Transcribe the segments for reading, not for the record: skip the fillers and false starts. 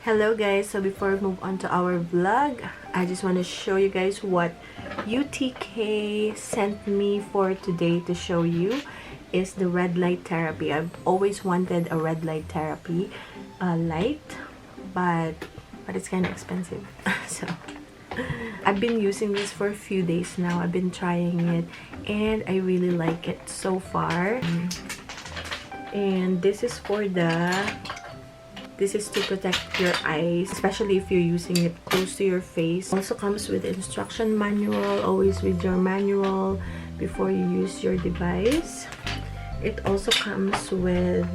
Hello guys, so before we move on to our vlog, I just want to show you guys what UTK sent me for today to show you is the red light therapy. I've always wanted a red light therapy light, but it's kind of expensive. So I've been using this for a few days now. I've been trying it and I really like it so far. And this is to protect your eyes, especially if you're using it close to your face. Also comes with instruction manual. Always read your manual before you use your device. It also comes with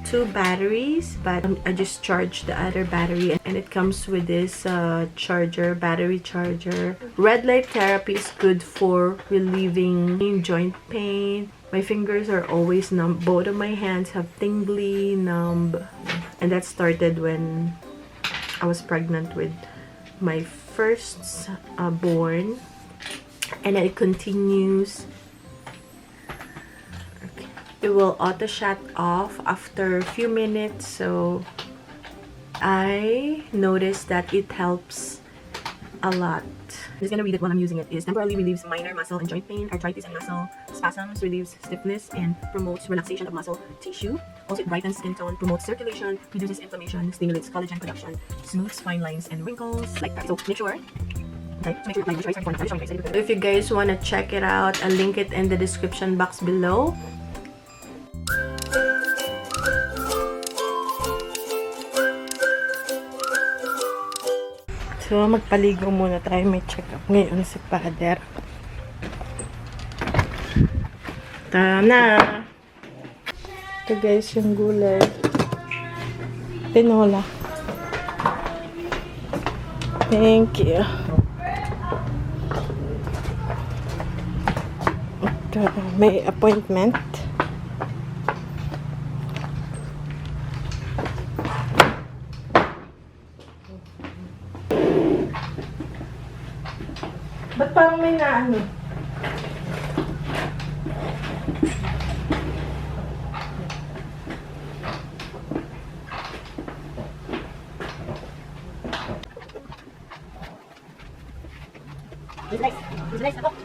2 batteries, but I just charged the other battery, and it comes with this battery charger. Red light therapy is good for relieving joint pain. My fingers are always numb. Both of my hands have tingly, numb, and that started when I was pregnant with my first born, and it continues. It will auto shut off after a few minutes, so I noticed that it helps a lot. I'm just gonna read it while I'm using it. It temporarily relieves minor muscle and joint pain, arthritis and muscle spasms, relieves stiffness, and promotes relaxation of muscle tissue. Also, it brightens skin tone, promotes circulation, reduces inflammation, stimulates collagen production, smooths fine lines and wrinkles, like that. So make sure if you guys want to check it out, I'll link it in the description box below. So, magpaligo muna tayo. May check-up ngayon si Father. Tara na! Ito guys, yung gulay. Tinola. Thank you. Ito, may appointment. Ba't parang may naano? Visualize ako.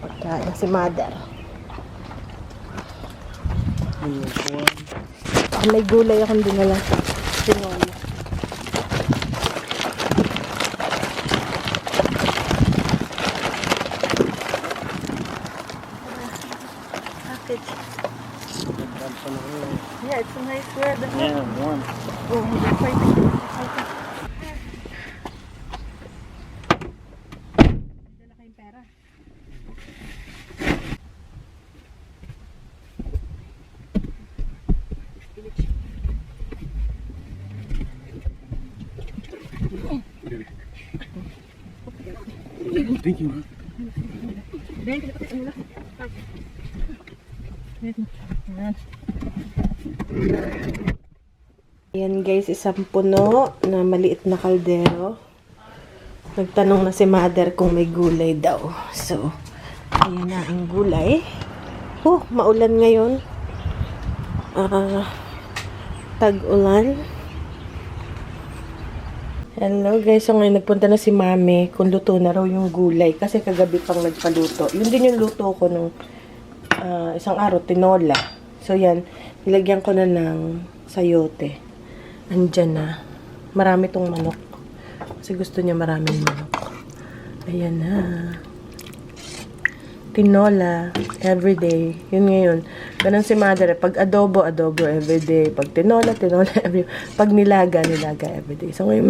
Pagkain si Mother. May gulay akong dinala. Tinola. Yeah, it's a nice weather. Yeah, warm. Oh, that's why dala kayong pera. Thank you. Ayan guys, isang puno na maliit na kaldero. Nagtanong na si Mother kung may gulay daw. So, ayan na ang gulay. Maulan ngayon. Tag-ulan. Hello guys, so ngayon nagpunta na si Mami kung luto na raw yung gulay kasi kagabi pang nagpaluto. Yun din yung luto ko nung isang araw, tinola. So yan, nilagyan ko na ng sayote. Andyan na. Marami tong manok. Kasi gusto niya maraming manok. Ayan na. Tinola, everyday. Yun ngayon. Ganun si Mother. Pag adobo, adobo everyday. Pag tinola, tinola everyday. Pag nilaga, nilaga everyday. So ngayon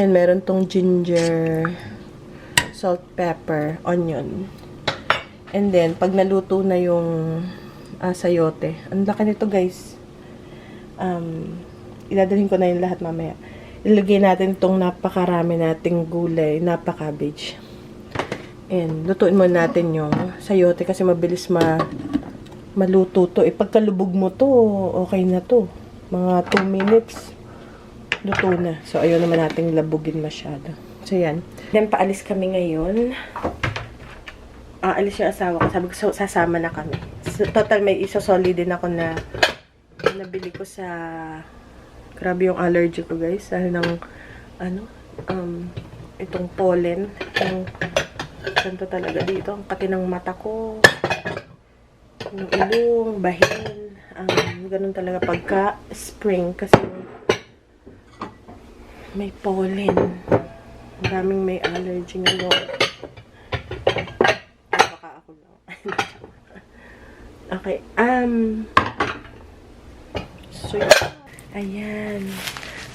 meron tong ginger, salt, pepper, onion. And then, pag naluto na yung sayote. Ang laki nito guys. Idadalhin ko na yung lahat mamaya. Ilagay natin itong napakarami nating gulay, napaka-cabbage. And lutuin mo natin yung sayote kasi mabilis maluto to. Pagkalubog mo to, okay na to. Mga 2 minutes, luto na. So, ayaw naman nating labugin masyado. So, yan. Then, paalis kami ngayon. Alis yung asawa ko. Sabi ko, sasama na kami. So, total, may isosoli din ako na nabili ko sa... Grabe yung allergy ko, guys. Dahil ng, itong pollen. Yung... Ganito talaga dito. Ang kati ng mata ko. Yung ilong, bahin. Ganun talaga pagka spring. Kasi may pollen. Maraming may allergy ngayon. Baka ako lang. Okay. So, ayan.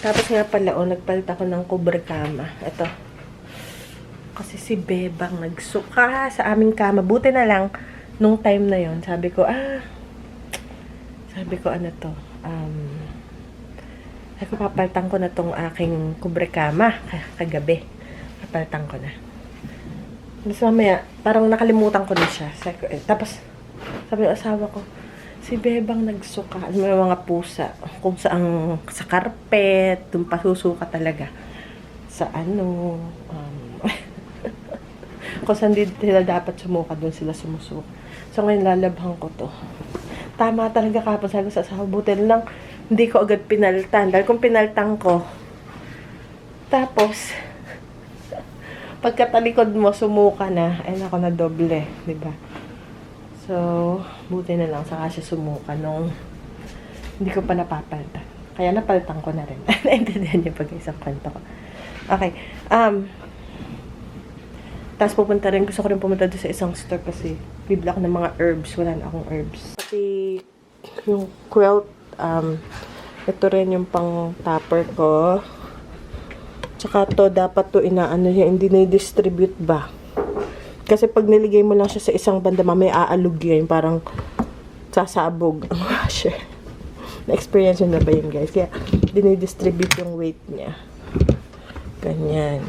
Tapos nga pala, nagpalit ako ng cover kama. Ito. Kasi si Bebang nagsuka sa aming kama. Buti na lang, nung time na yon sabi ko, ano to, papalitan ko na tong aking kubre kama kagabi. Papalitan ko na. Tapos mamaya, parang nakalimutan ko na siya. Tapos, sabi ng asawa ko, si Bebang nagsuka. May mga pusa. Kung saan, sa carpet, dun pasusuka talaga. Sa kung saan sila dapat sumuka, doon sila sumusuka. So, ngayon lalabhan ko to. Tama talaga kapag sabi ko sa asawa, buti lang, hindi ko agad pinaltan. Dahil kung pinaltan ko, tapos, pagkatalikod mo, sumuka na, ay nako na doble, diba? So, buti na lang, saka siya sumuka nung hindi ko pa napapalitan. Kaya napalitan ko na rin. Naintindihan niyo pag isang kwento ko. Okay. Tapos pupunta rin, gusto ko rin pumunta doon sa isang store kasi bibili ako ng mga herbs. Wala na akong herbs. Pati yung quilt, ito rin yung pang topper ko. Tsaka to, dapat to inaano niya, hindi na-distribute ba? Kasi pag niligay mo lang siya sa isang banda, may aalog yun, parang sasabog ang washer. Na-experience yun na ba yun guys? Kaya dinidistribute yung weight niya. Ganyan.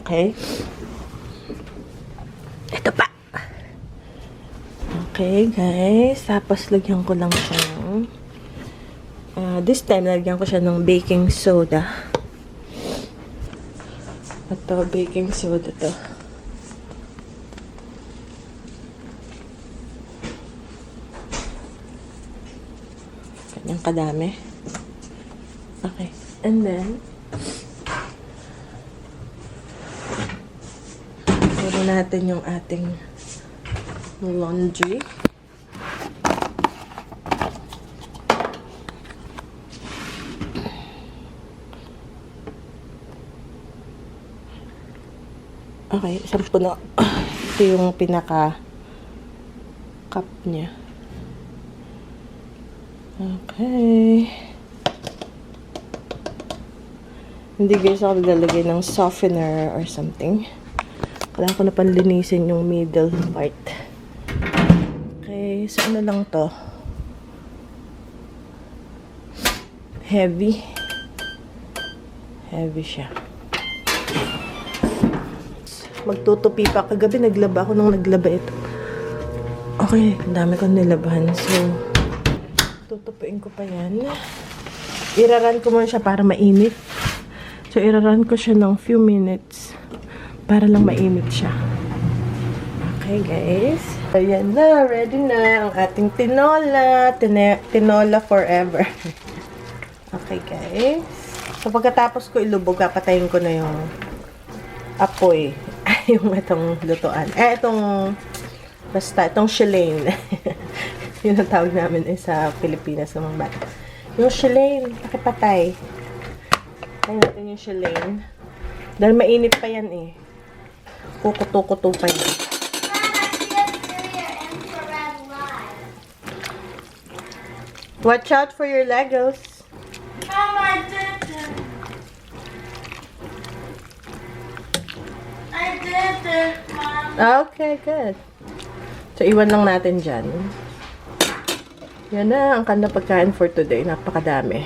Okay? Ito pa. Okay, guys. Tapos, lagyan ko lang siya ng... this time, lagyan ko siya ng baking soda. Ito, baking soda to. Kanyang kadami. Okay. And then, natin yung ating laundry. Okay, isang puno. Ito yung pinaka cup niya. Okay. Hindi guys ako lalagay ng softener or something. Kailangan ko na panlinisin yung middle part. Okay, so ano lang to? Heavy. Heavy siya. Magtutupi pa. Kagabi naglaba ako nung naglaba ito. Okay, ang dami kong nilabahan. So, tutupiin ko pa yan. Iraran ko muna siya para mainit. So, iraran ko siya ng few minutes. Para lang mainit siya. Okay, guys. Ayan na. Ready na ang ating tinola. Tinola forever. Okay, guys. So, pagkatapos ko ilubog, papatayin ko na yung apoy. Yung itong lutuan. Itong shellane. Yun ang tawag namin sa Pilipinas sa mga bata. Yung shellane, pakipatay. Tayo natin yung shellane. Dahil mainit pa yan eh. Kukuto-kuto pa yan. Watch out for your Legos. Mom, I did it, Mom. Okay, good. So, iwan lang natin dyan. Yan na ang kanilang pagkain for today. Napakadami.